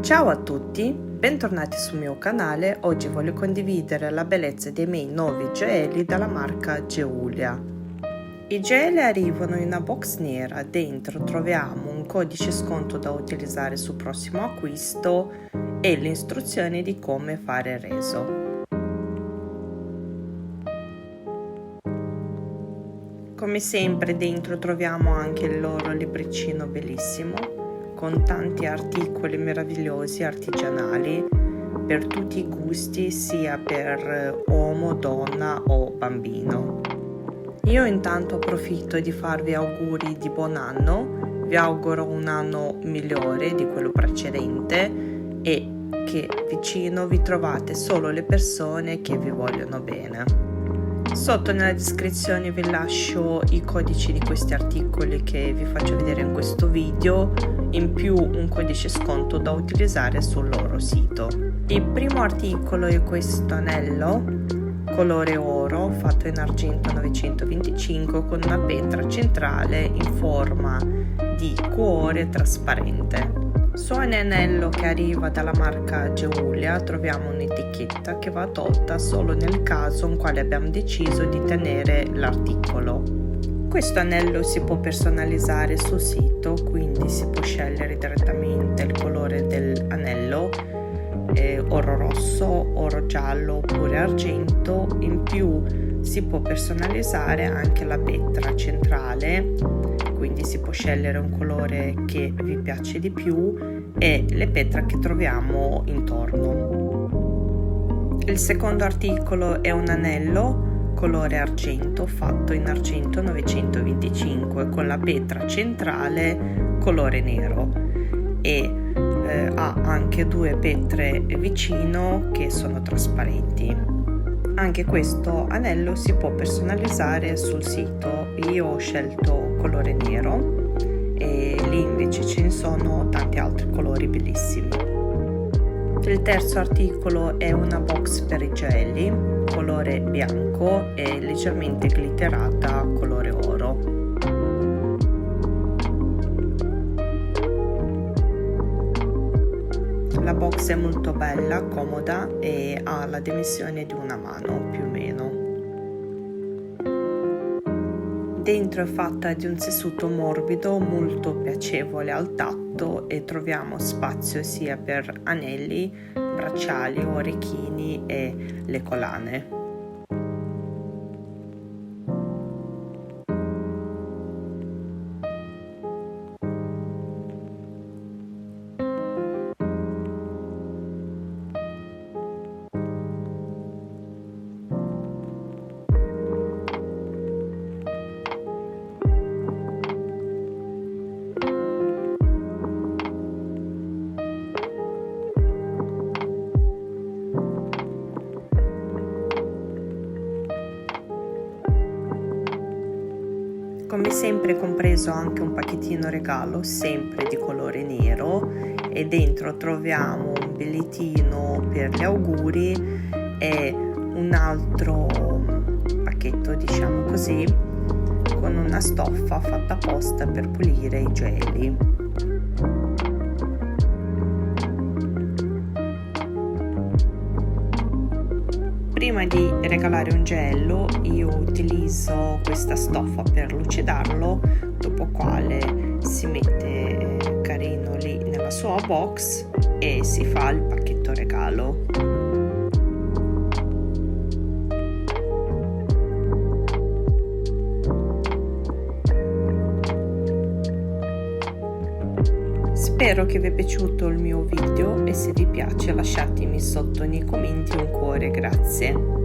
Ciao a tutti, bentornati sul mio canale. Oggi voglio condividere la bellezza dei miei nuovi gioielli dalla marca Geulia. I gioielli arrivano in una box nera, dentro troviamo un codice sconto da utilizzare sul prossimo acquisto e le istruzioni di come fare il reso. Come sempre dentro troviamo anche il loro libricino bellissimo con tanti articoli meravigliosi artigianali per tutti i gusti, sia per uomo, donna o bambino. Io intanto approfitto di farvi auguri di buon anno, vi auguro un anno migliore di quello precedente e che vicino vi trovate solo le persone che vi vogliono bene. Sotto nella descrizione vi lascio i codici di questi articoli che vi faccio vedere in questo video, in più un codice sconto da utilizzare sul loro sito. Il primo articolo è questo anello colore oro fatto in argento 925 con una pietra centrale in forma di cuore trasparente. Su ogni anello che arriva dalla marca Geulia troviamo un'etichetta che va tolta solo nel caso in quale abbiamo deciso di tenere l'articolo. Questo anello si può personalizzare sul sito, quindi si può scegliere direttamente il colore dell'anello, oro rosso, oro giallo oppure argento. In più si può personalizzare anche la pietra centrale, quindi si può scegliere un colore che vi piace di più e le pietre che troviamo intorno. Il secondo articolo è un anello colore argento fatto in argento 925 con la pietra centrale colore nero e ha anche due pietre vicino che sono trasparenti. Anche questo anello si può personalizzare sul sito. Io ho scelto colore nero e lì invece ce ne sono tanti altri colori bellissimi. Il terzo articolo è una box per i gioielli colore bianco e leggermente glitterata colore oro. La box è molto bella, comoda e ha la dimensione di una mano più o meno. Dentro è fatta di un tessuto morbido molto piacevole al tatto e troviamo spazio sia per anelli, bracciali, orecchini e le collane. Come sempre compreso anche un pacchettino regalo sempre di colore nero e dentro troviamo un bigliettino per gli auguri e un altro pacchetto, diciamo così, con una stoffa fatta apposta per pulire i gioielli. Prima di regalare un gioiello io utilizzo questa stoffa per lucidarlo, dopo quale si mette carino lì nella sua box e si fa il pacchetto regalo. Spero che vi è piaciuto il mio video e se vi piace lasciatemi sotto nei commenti un cuore, grazie.